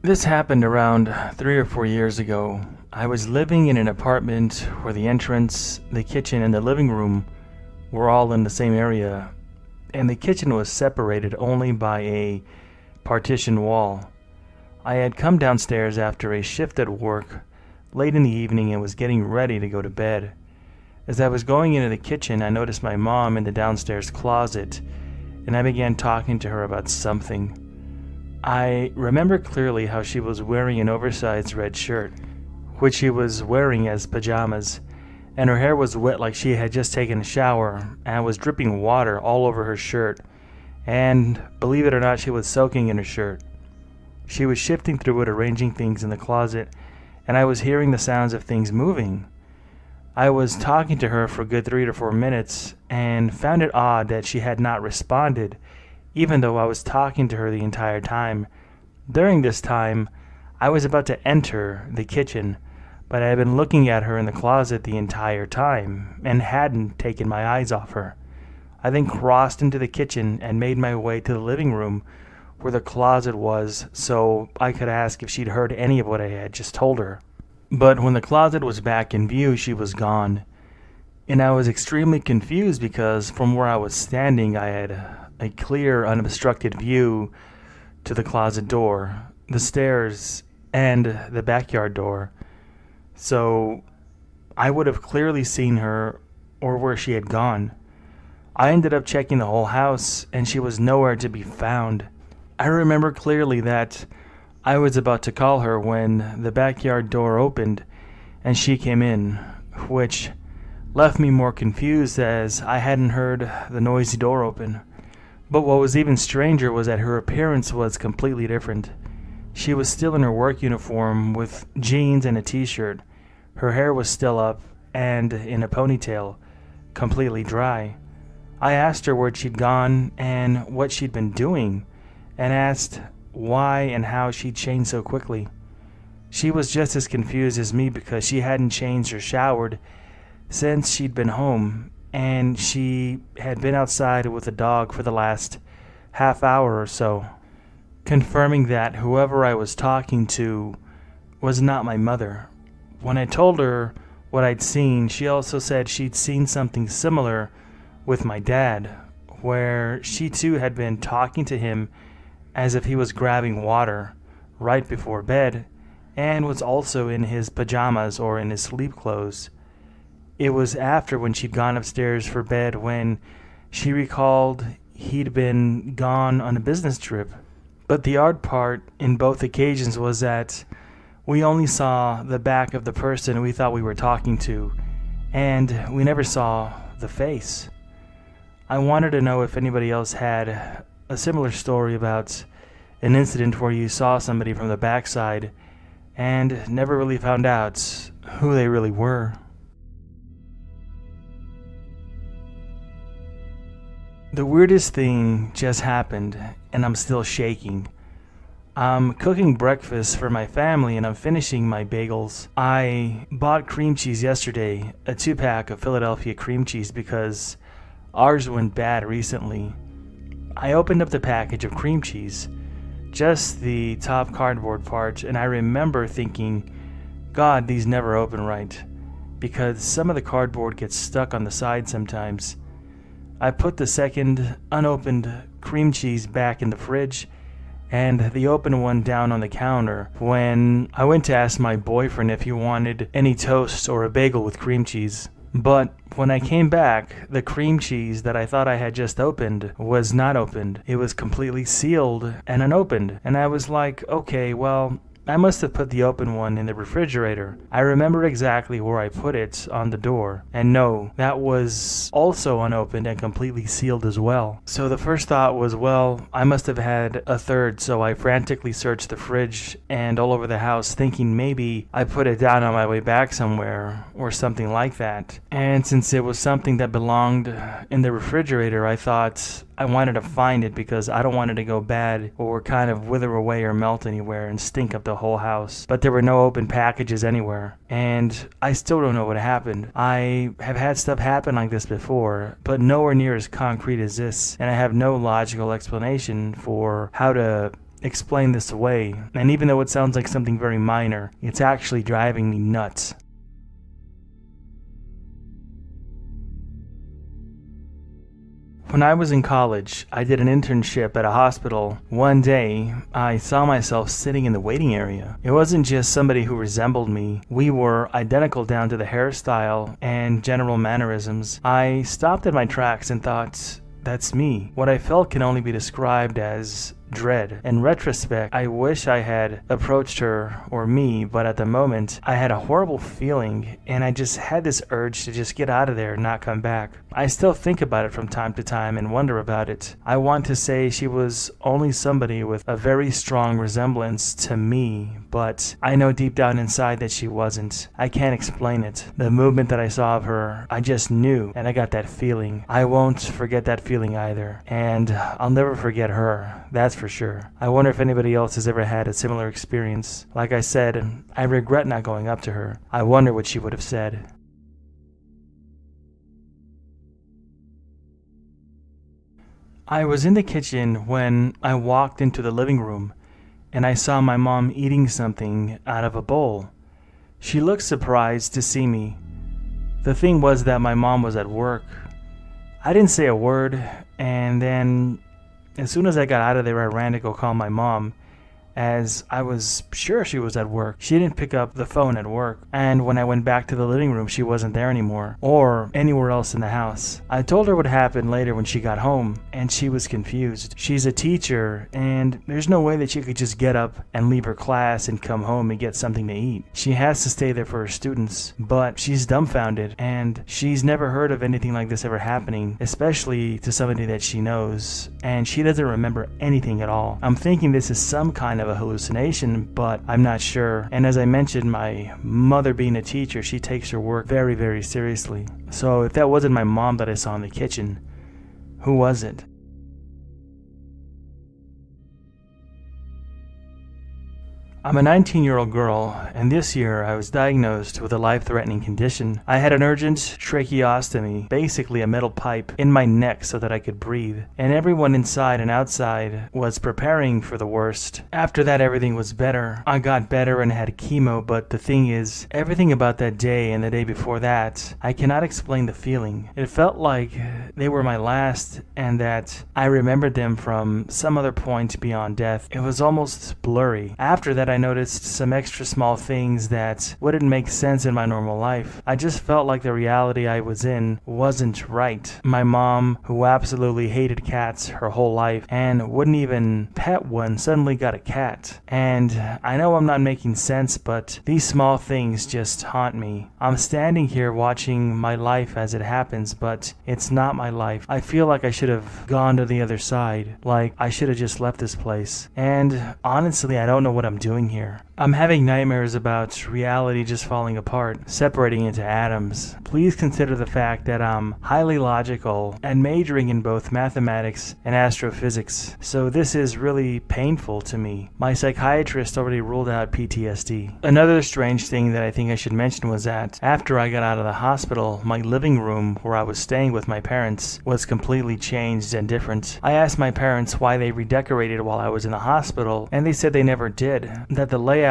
This happened around 3 or 4 years ago. I was living in an apartment where the entrance, the kitchen, and the living room were all in the same area, and the kitchen was separated only by a partition wall. I had come downstairs after a shift at work late in the evening and was getting ready to go to bed. As I was going into the kitchen, I noticed my mom in the downstairs closet, and I began talking to her about something. I remember clearly how she was wearing an oversized red shirt, which she was wearing as pajamas, and her hair was wet like she had just taken a shower and was dripping water all over her shirt, and believe it or not, she was soaking in her shirt. She was shifting through it, arranging things in the closet, and I was hearing the sounds of things moving. I was talking to her for a good 3 to 4 minutes and found it odd that she had not responded, even though I was talking to her the entire time. During this time, I was about to enter the kitchen, but I had been looking at her in the closet the entire time and hadn't taken my eyes off her. I then crossed into the kitchen and made my way to the living room where the closet was so I could ask if she'd heard any of what I had just told her. But when the closet was back in view, she was gone. And I was extremely confused because from where I was standing, I had a clear, unobstructed view to the closet door, the stairs, and the backyard door. So I would have clearly seen her or where she had gone. I ended up checking the whole house, and she was nowhere to be found. I remember clearly that I was about to call her when the backyard door opened and she came in, which left me more confused as I hadn't heard the noisy door open. But what was even stranger was that her appearance was completely different. She was still in her work uniform with jeans and a t-shirt. Her hair was still up and in a ponytail, completely dry. I asked her where she'd gone and what she'd been doing, and asked why and how she'd changed so quickly. She was just as confused as me because she hadn't changed or showered since she'd been home, and she had been outside with the dog for the last half hour or so, confirming that whoever I was talking to was not my mother. When I told her what I'd seen, she also said she'd seen something similar with my dad, where she too had been talking to him as if he was grabbing water right before bed, and was also in his pajamas or in his sleep clothes. It was after when she'd gone upstairs for bed when she recalled he'd been gone on a business trip. But the odd part in both occasions was that we only saw the back of the person we thought we were talking to, and we never saw the face. I wanted to know if anybody else had a similar story about an incident where you saw somebody from the backside and never really found out who they really were. The weirdest thing just happened, and I'm still shaking. I'm cooking breakfast for my family and I'm finishing my bagels. I bought cream cheese yesterday, a 2-pack of Philadelphia cream cheese because ours went bad recently. I opened up the package of cream cheese, just the top cardboard part, and I remember thinking, God, these never open right, because some of the cardboard gets stuck on the side sometimes. I put the second unopened cream cheese back in the fridge and the open one down on the counter when I went to ask my boyfriend if he wanted any toast or a bagel with cream cheese. But when I came back, the cream cheese that I thought I had just opened was not opened. It was completely sealed and unopened. And I was like, okay, well, I must have put the open one in the refrigerator. I remember exactly where I put it on the door. And no, that was also unopened and completely sealed as well. So the first thought was, well, I must have had a third, so I frantically searched the fridge and all over the house thinking maybe I put it down on my way back somewhere or something like that. And since it was something that belonged in the refrigerator, I thought I wanted to find it because I don't want it to go bad or kind of wither away or melt anywhere and stink up the whole house. But there were no open packages anywhere, and I still don't know what happened. I have had stuff happen like this before, but nowhere near as concrete as this, and I have no logical explanation for how to explain this away, and even though it sounds like something very minor, it's actually driving me nuts. When I was in college, I did an internship at a hospital. One day, I saw myself sitting in the waiting area. It wasn't just somebody who resembled me. We were identical down to the hairstyle and general mannerisms. I stopped in my tracks and thought, that's me. What I felt can only be described as dread. In retrospect, I wish I had approached her or me, but at the moment, I had a horrible feeling and I just had this urge to just get out of there and not come back. I still think about it from time to time and wonder about it. I want to say she was only somebody with a very strong resemblance to me, but I know deep down inside that she wasn't. I can't explain it. The movement that I saw of her, I just knew, and I got that feeling. I won't forget that feeling either, and I'll never forget her. That's for sure. I wonder if anybody else has ever had a similar experience. Like I said, I regret not going up to her. I wonder what she would have said. I was in the kitchen when I walked into the living room, and I saw my mom eating something out of a bowl. She looked surprised to see me. The thing was that my mom was at work. I didn't say a word, and then as soon as I got out of there, I ran to go call my mom, as I was sure she was at work. She didn't pick up the phone at work, and when I went back to the living room, she wasn't there anymore, or anywhere else in the house. I told her what happened later when she got home, and she was confused. She's a teacher, and there's no way that she could just get up and leave her class and come home and get something to eat. She has to stay there for her students, but she's dumbfounded, and she's never heard of anything like this ever happening, especially to somebody that she knows, and she doesn't remember anything at all. I'm thinking this is some kind of a hallucination, but I'm not sure. And as I mentioned, my mother being a teacher, she takes her work very, very seriously. So if that wasn't my mom that I saw in the kitchen, who was it? I'm a 19-year-old girl, and this year I was diagnosed with a life-threatening condition. I had an urgent tracheostomy, basically a metal pipe, in my neck so that I could breathe, and everyone inside and outside was preparing for the worst. After that, everything was better. I got better and had chemo, but the thing is, everything about that day and the day before that, I cannot explain the feeling. It felt like they were my last, and that I remembered them from some other point beyond death. It was almost blurry. After that, I noticed some extra small things that wouldn't make sense in my normal life. I just felt like the reality I was in wasn't right. My mom, who absolutely hated cats her whole life and wouldn't even pet one, suddenly got a cat. And I know I'm not making sense, but these small things just haunt me. I'm standing here watching my life as it happens, but it's not my life. I feel like I should have gone to the other side, like I should have just left this place. And honestly, I don't know what I'm doing here. I'm having nightmares about reality just falling apart, separating into atoms. Please consider the fact that I'm highly logical and majoring in both mathematics and astrophysics, so this is really painful to me. My psychiatrist already ruled out PTSD. Another strange thing that I think I should mention was that after I got out of the hospital, my living room where I was staying with my parents was completely changed and different. I asked my parents why they redecorated while I was in the hospital, and they said they never did, that the layout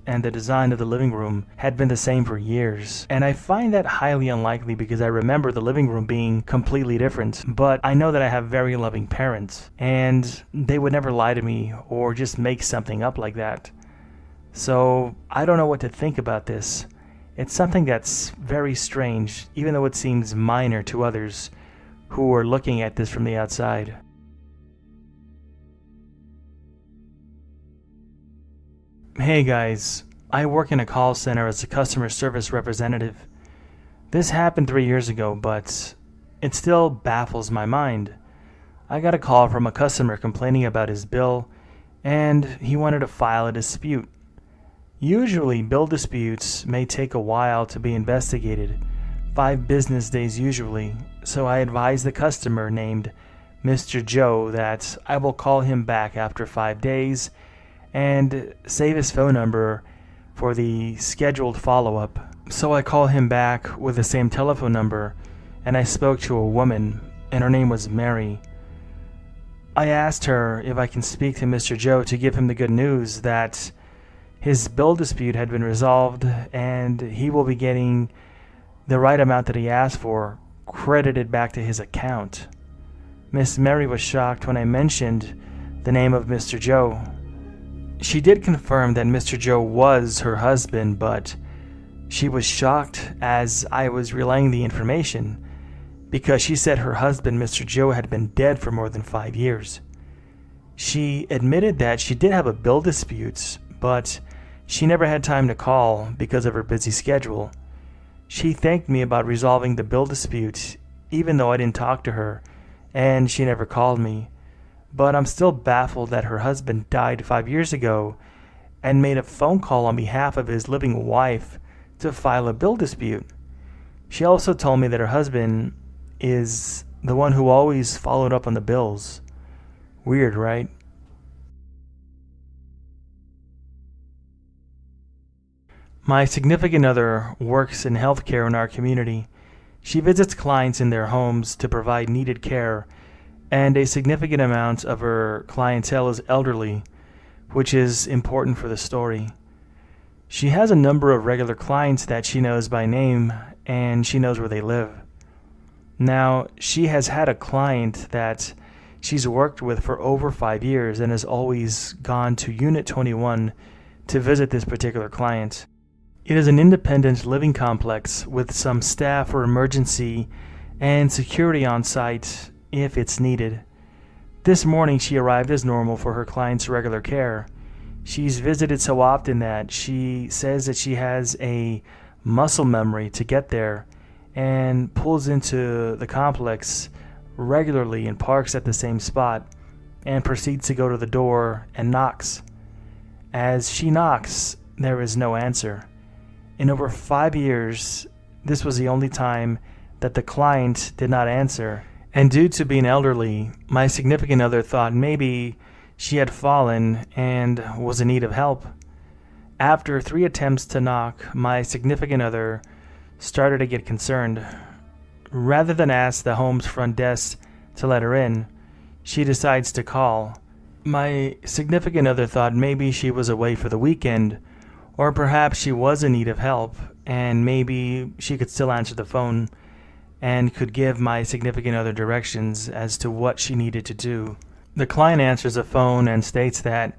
and the design of the living room had been the same for years. And I find that highly unlikely because I remember the living room being completely different, but I know that I have very loving parents, and they would never lie to me or just make something up like that. So I don't know what to think about this. It's something that's very strange, even though it seems minor to others who are looking at this from the outside. Hey guys, I work in a call center as a customer service representative. This happened 3 years ago, but it still baffles my mind. I got a call from a customer complaining about his bill, and he wanted to file a dispute. Usually, bill disputes may take a while to be investigated, 5 business days usually, so I advised the customer named Mr. Joe that I will call him back after 5 days and save his phone number for the scheduled follow-up. So I call him back with the same telephone number, and I spoke to a woman, and her name was Mary. I asked her if I can speak to Mr. Joe to give him the good news that his bill dispute had been resolved and he will be getting the right amount that he asked for credited back to his account. Miss Mary was shocked when I mentioned the name of Mr. Joe. She did confirm that Mr. Joe was her husband, but she was shocked as I was relaying the information because she said her husband, Mr. Joe, had been dead for more than 5 years. She admitted that she did have a bill dispute, but she never had time to call because of her busy schedule. She thanked me about resolving the bill dispute, even though I didn't talk to her, and she never called me. But I'm still baffled that her husband died 5 years ago and made a phone call on behalf of his living wife to file a bill dispute. She also told me that her husband is the one who always followed up on the bills. Weird, right? My significant other works in healthcare in our community. She visits clients in their homes to provide needed care, and a significant amount of her clientele is elderly, which is important for the story. She has a number of regular clients that she knows by name, and she knows where they live. Now, she has had a client that she's worked with for over 5 years and has always gone to Unit 21 to visit this particular client. It is an independent living complex with some staff for emergency and security on site if it's needed. This morning she arrived as normal for her client's regular care. She's visited so often that she says that she has a muscle memory to get there and pulls into the complex regularly and parks at the same spot and proceeds to go to the door and knocks. As she knocks, there is no answer. In over 5 years, this was the only time that the client did not answer. And due to being elderly, my significant other thought maybe she had fallen and was in need of help. After 3 attempts to knock, my significant other started to get concerned. Rather than ask the home's front desk to let her in, she decides to call. My significant other thought maybe she was away for the weekend, or perhaps she was in need of help, and maybe she could still answer the phone and could give my significant other directions as to what she needed to do. The client answers the phone and states that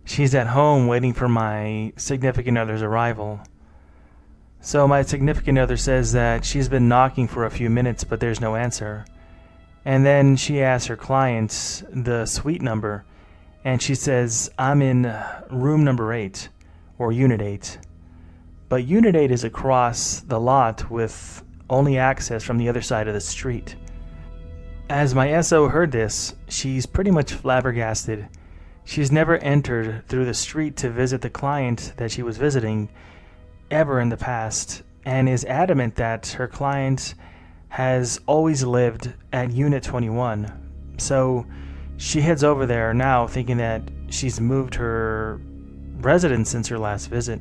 she's at home waiting for my significant other's arrival. So my significant other says that she's been knocking for a few minutes, but there's no answer. And then she asks her client the suite number, and she says, I'm in room number 8, or Unit 8. But Unit 8 is across the lot with only access from the other side of the street. As my SO heard this, she's pretty much flabbergasted. She's never entered through the street to visit the client that she was visiting ever in the past, and is adamant that her client has always lived at Unit 21. So she heads over there now thinking that she's moved her residence since her last visit.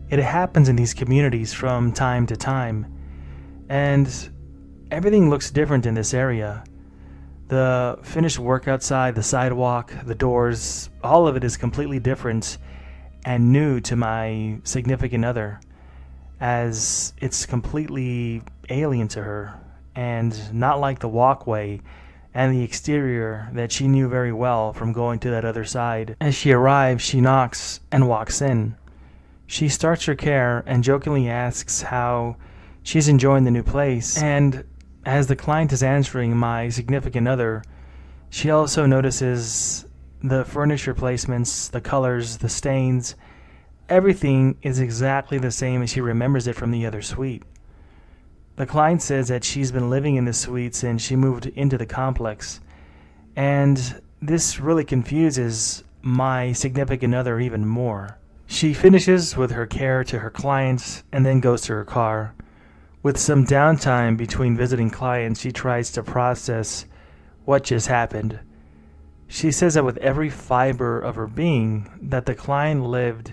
It happens in these communities from time to time, and everything looks different in this area. The finished work outside, the sidewalk, the doors, all of it is completely different and new to my significant other, as it's completely alien to her and not like the walkway and the exterior that she knew very well from going to that other side. As she arrives, she knocks and walks in. She starts her care and jokingly asks how she's enjoying the new place, and as the client is answering my significant other, she also notices the furniture placements, the colors, the stains. Everything is exactly the same as she remembers it from the other suite. The client says that she's been living in this suite since she moved into the complex, and this really confuses my significant other even more. She finishes with her care to her clients and then goes to her car. With some downtime between visiting clients, she tries to process what just happened. She says that with every fiber of her being that the client lived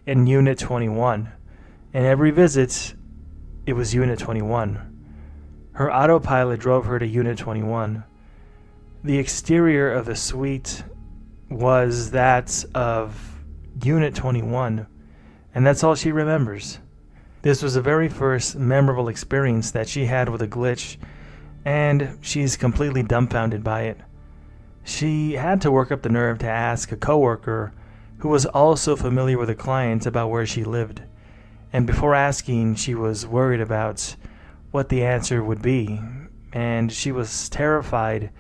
in Unit 21, and every visit it was Unit 21. Her autopilot drove her to Unit 21. The exterior of the suite was that of Unit 21, and that's all she remembers. This was the very first memorable experience that she had with a glitch, and she's completely dumbfounded by it. She had to work up the nerve to ask a coworker who was also familiar with a client about where she lived, and before asking, she was worried about what the answer would be, and she was terrified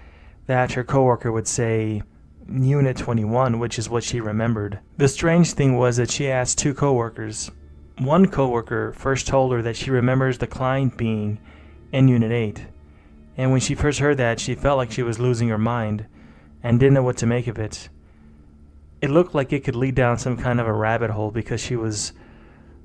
that her coworker would say Unit 21, which is what she remembered. The strange thing was that she asked two coworkers. One coworker first told her that she remembers the client being in Unit 8, and when she first heard that, she felt like she was losing her mind and didn't know what to make of it. It looked like it could lead down some kind of a rabbit hole because she was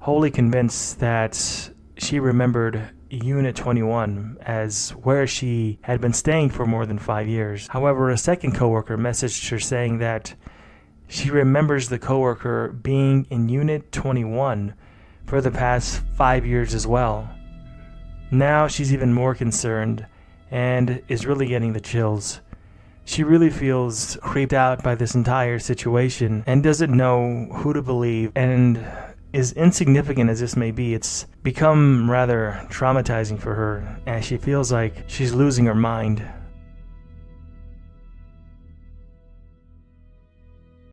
wholly convinced that she remembered Unit 21 as where she had been staying for more than 5 years. However, a second coworker messaged her saying that she remembers the coworker being in Unit 21 for the past 5 years as well. Now she's even more concerned and is really getting the chills. She really feels creeped out by this entire situation and doesn't know who to believe, and as insignificant as this may be, it's become rather traumatizing for her as she feels like she's losing her mind.